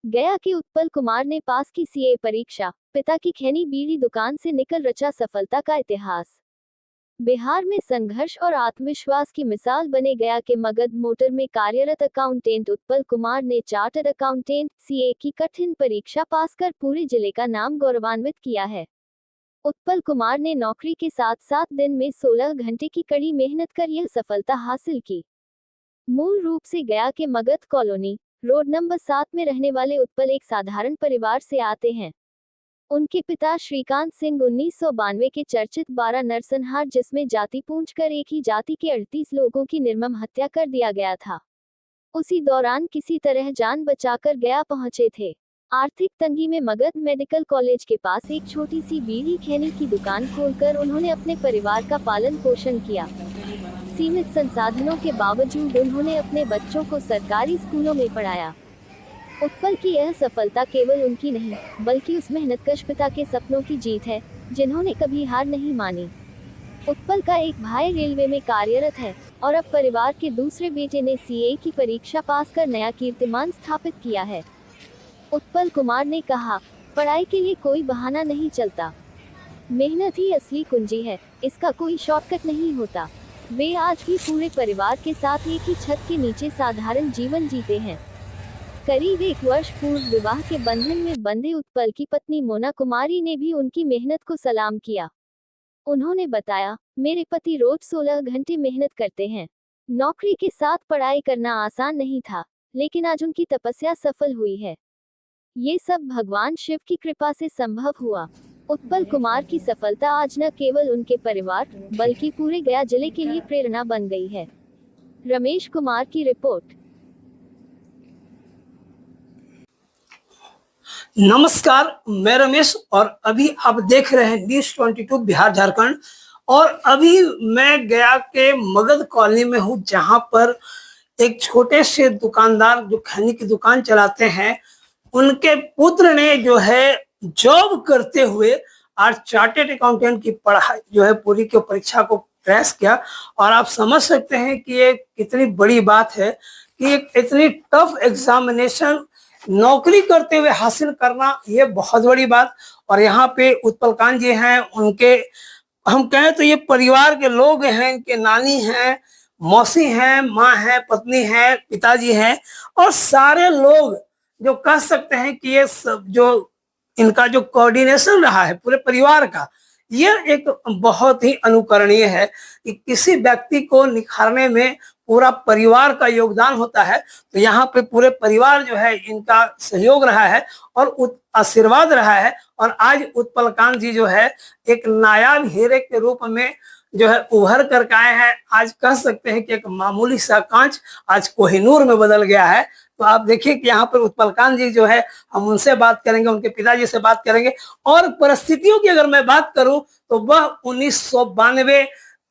गया के उत्पल कुमार ने पास की सीए परीक्षा, पिता की खैनी बीड़ी दुकान से निकल रचा सफलता का इतिहास। बिहार में संघर्ष और आत्मविश्वास की मिसाल बने गया के मगध मोटर में कार्यरत अकाउंटेंट उत्पल कुमार ने चार्टर्ड अकाउंटेंट सीए की कठिन परीक्षा पास कर पूरे जिले का नाम गौरवान्वित किया है। उत्पल कुमार ने नौकरी के साथ साथ दिन में 16 घंटे की कड़ी मेहनत कर यह सफलता हासिल की। मूल रूप से गया के मगध कॉलोनी रोड नंबर 7 में रहने वाले उत्पल एक साधारण परिवार से आते हैं। उनके पिता श्रीकांत सिंह 1992 के चर्चित 12 नरसंहार जिसमें जाति पूंछकर एक ही जाति के 38 लोगों की निर्मम हत्या कर दिया गया था, उसी दौरान किसी तरह जान बचाकर गया पहुंचे थे। आर्थिक तंगी में मगध मेडिकल कॉलेज के पास एक छोटी सी बीड़ी खैनी की दुकान खोलकर उन्होंने अपने परिवार का पालन पोषण किया। सीमित संसाधनों के बावजूद उन्होंने अपने बच्चों को सरकारी स्कूलों में पढ़ाया। उत्पल की यह सफलता केवल उनकी नहीं, बल्कि उस मेहनतकश पिता के सपनों की जीत है, जिन्होंने कभी हार नहीं मानी। उत्पल का एक भाई रेलवे में कार्यरत है और अब परिवार के दूसरे बेटे ने सीए की परीक्षा पास कर नया कीर्तिमान स्थापित किया है। उत्पल कुमार ने कहा, पढ़ाई के लिए कोई बहाना नहीं चलता, मेहनत ही असली कुंजी है, इसका कोई शॉर्टकट नहीं होता। वे आज भी पूरे परिवार के साथ एक ही छत के नीचे साधारण जीवन जीते हैं। करीब 1 वर्ष पूर्व विवाह के बंधन में बंधे उत्पल की पत्नी मोना कुमारी ने भी उनकी मेहनत को सलाम किया। उन्होंने बताया, मेरे पति रोज 16 घंटे मेहनत करते हैं। नौकरी के साथ पढ़ाई करना आसान नहीं था, लेकिन आज उनकी तपस्या सफल हुई है। ये सब भगवान शिव की कृपा से संभव हुआ। उत्पल कुमार की सफलता आज न केवल उनके परिवार, बल्कि पूरे गया जिले के लिए प्रेरणा बन गई है। रमेश कुमार की रिपोर्ट। नमस्कार, मैं रमेश और अभी आप देख रहे हैं न्यूज़ 22 बिहार झारखंड। और अभी मैं गया के मगध कॉलोनी में हूँ, जहां पर एक छोटे से दुकानदार जो खैनी की दुकान चलाते हैं, उनके पुत्र ने जो है जॉब करते हुए आज चार्टेड अकाउंटेंट की पढ़ाई जो है पूरी की परीक्षा को क्रैश किया। और आप समझ सकते हैं कि ये कितनी बड़ी बात है कि एक इतनी टफ एग्जामिनेशन नौकरी करते हुए हासिल करना, ये बहुत बड़ी बात। और यहाँ पे उत्पलकांत जी हैं, उनके हम कहें तो ये परिवार के लोग हैं, इनके नानी हैं, मौसी हैं, माँ है, पत्नी है, पिताजी हैं, और सारे लोग जो कह सकते हैं कि ये सब जो इनका जो कोऑर्डिनेशन रहा है पूरे परिवार का, ये एक बहुत ही अनुकरणीय है कि किसी व्यक्ति को निखारने में पूरा परिवार का योगदान होता है। तो यहाँ पे पूरे परिवार जो है इनका सहयोग रहा है और आशीर्वाद रहा है। और आज उत्पलकांत जी जो है एक नायाब हीरे के रूप में जो है उभर कर आए हैं। आज कह सकते हैं कि एक मामूली सा कांच आज कोहिनूर में बदल गया है। तो आप देखिए कि यहाँ पर उत्पलकांत जी जो है, हम उनसे बात करेंगे, उनके पिताजी से बात करेंगे। और परिस्थितियों की अगर मैं बात करूं तो वह 1992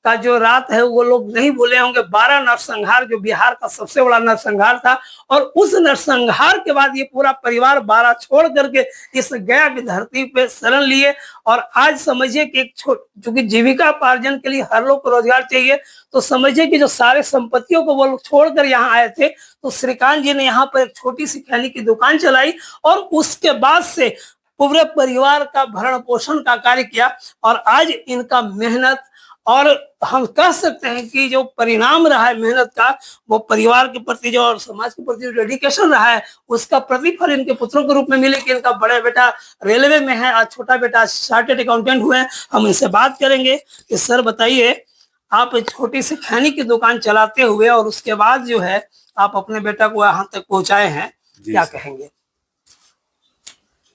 का जो रात है, वो लोग नहीं भूले होंगे। 12 नरसंहार जो बिहार का सबसे बड़ा नरसंहार था, और उस नरसंहार के बाद ये पूरा परिवार 12 छोड़ करके इस गया की धरती पे शरण लिए। और आज समझिए कि एक चूंकि जीविका उपार्जन के लिए हर लोग को रोजगार चाहिए, तो समझिए कि जो सारे संपत्तियों को वो लोग छोड़कर यहाँ आए थे, तो श्रीकांत जी ने यहाँ पर एक छोटी सी खैनी की दुकान चलाई और उसके बाद से पूरे परिवार का भरण पोषण का कार्य किया। और आज इनका मेहनत, और हम कह सकते हैं कि जो परिणाम रहा है मेहनत का, वो परिवार के प्रति जो और समाज के प्रति जो डेडिकेशन रहा है, उसका प्रतिफल इनके पुत्रों के रूप में मिले कि इनका बड़ा बेटा रेलवे में है, आज छोटा बेटा चार्टर्ड अकाउंटेंट हुए हैं। हम इनसे बात करेंगे कि सर बताइए, आप छोटी सी खैनी की दुकान चलाते हुए और उसके बाद जो है आप अपने बेटा को यहाँ तक पहुंचाए हैं, क्या कहेंगे?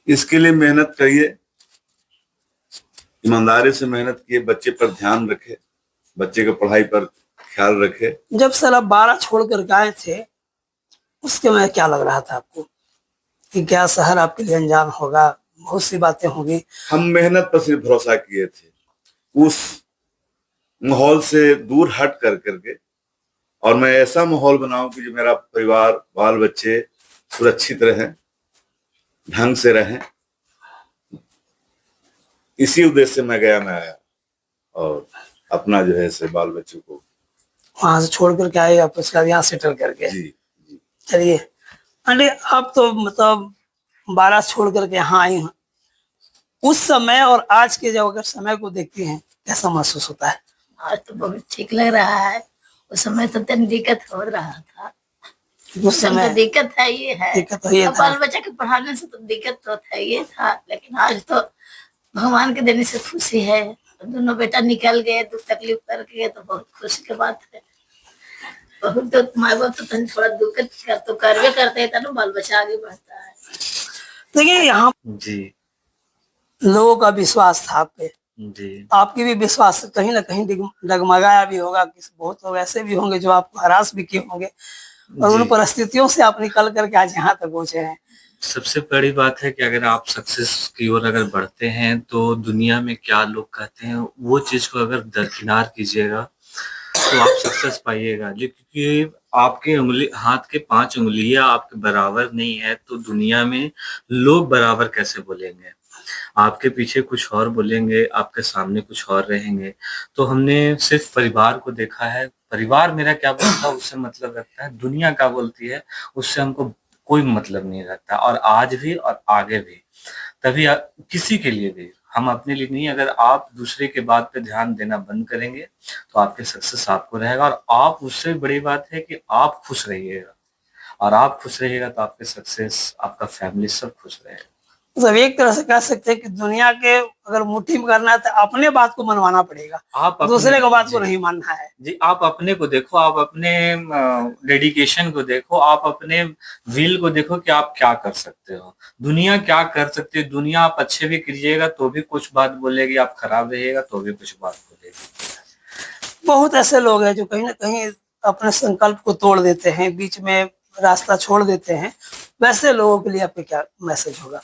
इसके लिए मेहनत करिए, ईमानदारी से मेहनत किए, बच्चे पर ध्यान रखे, बच्चे के पढ़ाई पर ख्याल रखे। जब सर आप 12 छोड़कर गए थे, उसके में क्या लग रहा था आपको कि क्या शहर आपके लिए अनजान होगा, बहुत सी बातें होंगी? हम मेहनत पर सिर्फ भरोसा किए थे, उस माहौल से दूर हट करके, और मैं ऐसा माहौल बनाऊं कि जो मेरा परिवार, बाल बच्चे सुरक्षित रहें, ढंग से रहें। इसी उद्देश्य से मैं गया में आया और अपना जो है से बाल बच्चों को वहां से छोड़ करके आए, आप उसके बाद यहाँ सेटल करके। जी। चलिए अंडे, आप तो मतलब 12 छोड़ करके यहाँ आई हूँ, उस समय और आज के जब अगर समय को देखती हैं कैसा महसूस होता है? आज तो बहुत ठीक लग रहा है। उस समय तो तन दिक्कत हो रहा था। उस समय तो दिक्कत है ये है, दिक्कत तो ये अब था। बाल बच्चा के पढ़ाने से तो दिक्कत तो था ये था, लेकिन आज तो भगवान के देने से खुशी है। दोनों बेटा निकल गए, दुख तकलीफ करके गए, तो बहुत खुशी की बात है। बहुत तो माँ बाप तो तन थोड़ा दिक्कत कर तो करवे करते हैं, तो बाल बच्चा आगे बढ़ता है। देखिए यहाँ जी लोगों का विश्वास था आप पे, जी आपकी भी विश्वास कहीं ना कहीं डगमगाया भी होगा। बहुत लोग ऐसे भी होंगे जो आपको हरास भी किए होंगे, और उन जी। परिस्थितियों से आप निकल करके आज यहाँ तक पहुंचे हैं। सबसे बड़ी बात है कि अगर आप सक्सेस की ओर अगर बढ़ते हैं तो दुनिया में क्या लोग कहते हैं वो चीज को अगर दरकिनार कीजिएगा तो आप सक्सेस पाइएगा। जो क्योंकि आपके उंगली हाथ के 5 उंगलियां आपके बराबर नहीं है तो दुनिया में लोग बराबर कैसे बोलेंगे? आपके पीछे कुछ और बोलेंगे, आपके सामने कुछ और रहेंगे। तो हमने सिर्फ परिवार को देखा है, परिवार मेरा क्या बोलता है उससे मतलब रखता है, दुनिया क्या बोलती है उससे हमको कोई मतलब नहीं रखता। और आज भी और आगे भी तभी किसी के लिए भी, हम अपने लिए नहीं, अगर आप दूसरे के बात पे ध्यान देना बंद करेंगे तो आपके सक्सेस आपको रहेगा। और आप, उससे बड़ी बात है कि आप खुश रहिएगा, और आप खुश रहिएगा तो आपके सक्सेस, आपका फैमिली सब खुश रहेगा। मतलब एक तरह से कह सकते हैं कि दुनिया के अगर मुट्ठी में करना है तो अपने बात को मनवाना पड़ेगा, आप दूसरे का बात को जी, नहीं मानना है। जी, आप अपने को देखो, आप अपने डेडिकेशन को देखो, आप अपने विल को देखो कि आप क्या कर सकते हो। दुनिया क्या कर सकती है? दुनिया आप अच्छे भी कीजिएगा तो भी कुछ बात बोलेगी, आप खराब रहिएगा तो भी कुछ बात बोलेगी। बहुत ऐसे लोग हैं जो कहीं ना कहीं अपने संकल्प को तोड़ देते हैं, बीच में रास्ता छोड़ देते हैं। वैसे लोगों के लिए आपके क्या मैसेज होगा?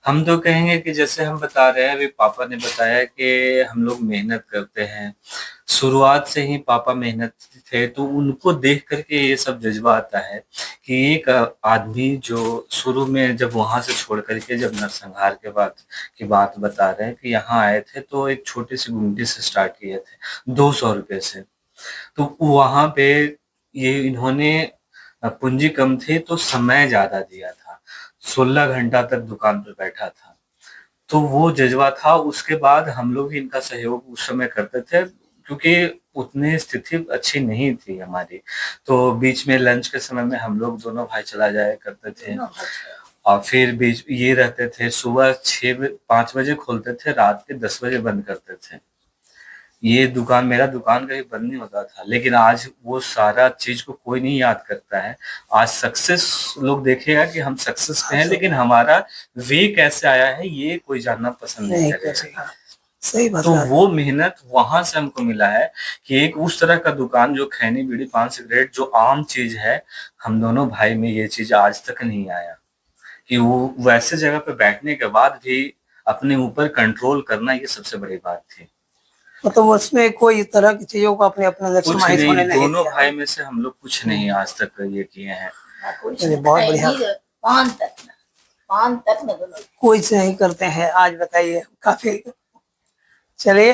हम तो कहेंगे कि जैसे हम बता रहे हैं, अभी पापा ने बताया कि हम लोग मेहनत करते हैं, शुरुआत से ही पापा मेहनत थे, तो उनको देख करके ये सब जज्बा आता है कि एक आदमी जो शुरू में जब वहां से छोड़ करके, जब नरसंहार के बाद की बात बता रहे हैं कि यहाँ आए थे तो एक छोटी सी गुंडी से स्टार्ट किए थे 200 रुपए से। तो वहां पे ये इन्होंने पूंजी कम थी तो समय ज्यादा दिया था, 16 घंटा तक दुकान पर बैठा था, तो वो जज्बा था। उसके बाद हम लोग भी इनका सहयोग उस समय करते थे क्योंकि उतनी स्थिति अच्छी नहीं थी हमारी, तो बीच में लंच के समय में हम लोग दोनों भाई चला जाया करते थे। और फिर बीच ये रहते थे, सुबह 5 बजे खोलते थे, रात के 10 बजे बंद करते थे। ये दुकान, मेरा दुकान कभी बंद नहीं होता था, लेकिन आज वो सारा चीज को कोई नहीं याद करता है। आज सक्सेस लोग देखेगा कि हम सक्सेस पे हैं, लेकिन हमारा वे कैसे आया है ये कोई जानना पसंद नहीं करेगा। सही बात तो है। वो मेहनत वहां से हमको मिला है कि एक उस तरह का दुकान जो खैनी बीड़ी पान सिगरेट जो आम चीज है, हम दोनों भाई में ये चीज आज तक नहीं आया कि वो वैसे जगह पे बैठने के बाद भी अपने ऊपर कंट्रोल करना, ये सबसे बड़ी बात थी। मतलब उसमें कोई तरह की चीजों को अपने अपने अंदर कुछ समाहित होने नहीं, नहीं दोनों दिया। भाई में से हम लोग कुछ नहीं आज तक ये किए हैं। चलिए, बहुत बढ़िया। पान तक न दोनों कोई से नहीं करते हैं आज, बताइए। काफी, चलिए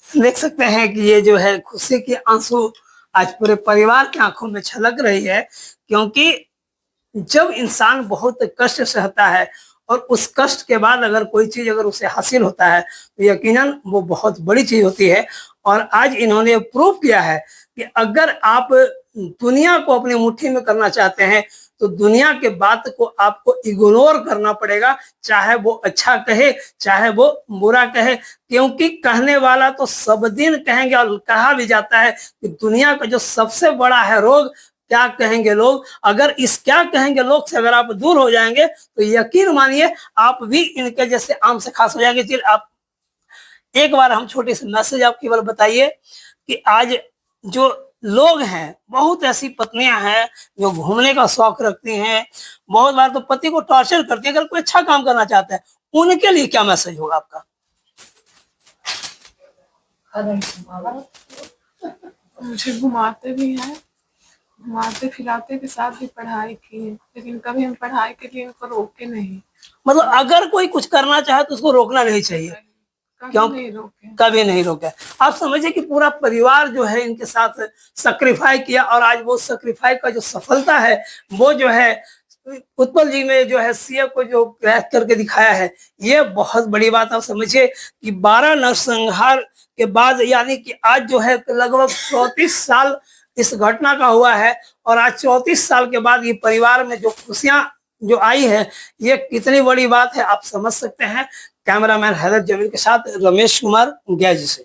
देख सकते हैं कि ये जो है खुशी के आंसू आज पूरे परिवार की आंखों में छलक रही है, क्योंकि जब इंसान बहुत कष्ट सहता है और उस कष्ट के बाद अगर कोई चीज अगर उसे हासिल होता है तो यकीनन वो बहुत बड़ी चीज होती है। और आज इन्होंने प्रूव किया है कि अगर आप दुनिया को अपनी मुट्ठी में करना चाहते हैं तो दुनिया के बात को आपको इग्नोर करना पड़ेगा, चाहे वो अच्छा कहे चाहे वो बुरा कहे, क्योंकि कहने वाला तो सब दिन कहेंगे। और कहा भी जाता है कि दुनिया का जो सबसे बड़ा है रोग, क्या कहेंगे लोग। अगर इस क्या कहेंगे लोग से अगर आप दूर हो जाएंगे तो यकीन मानिए आप भी इनके जैसे आम से खास हो जाएंगे। चलिए, आप एक बार हम छोटे से मैसेज आप केवल बताइए कि आज जो लोग हैं, बहुत ऐसी पत्नियां हैं जो घूमने का शौक रखती हैं, बहुत बार तो पति को टॉर्चर करती है। अगर कोई अच्छा काम करना चाहता है उनके लिए क्या मैसेज होगा आपका? मुझे घुमाते भी हैं, घुमाते फिराते के साथ भी पढ़ाई की है, लेकिन कभी हम पढ़ाई के लिए उनको रोके नहीं। मतलब अगर कोई कुछ करना चाहे तो उसको रोकना नहीं चाहिए, क्यों? नहीं रोके, कभी नहीं रोका। आप समझिए कि पूरा परिवार जो है इनके साथ सैक्रिफाई किया, और आज वो सैक्रिफाई का जो सफलता है वो जो है उत्पल जी में जो है सीए को जो क्रैक करके दिखाया है, ये बहुत बड़ी बात। आप समझिए कि 12 नरसंहार के बाद यानी कि आज जो है लगभग 34 साल इस घटना का हुआ है, और आज 34 साल के बाद ये परिवार में जो खुशियां जो आई है, ये कितनी बड़ी बात है आप समझ सकते हैं। कैमरामैन हैदर जमील के साथ रमेश कुमार गया जी से।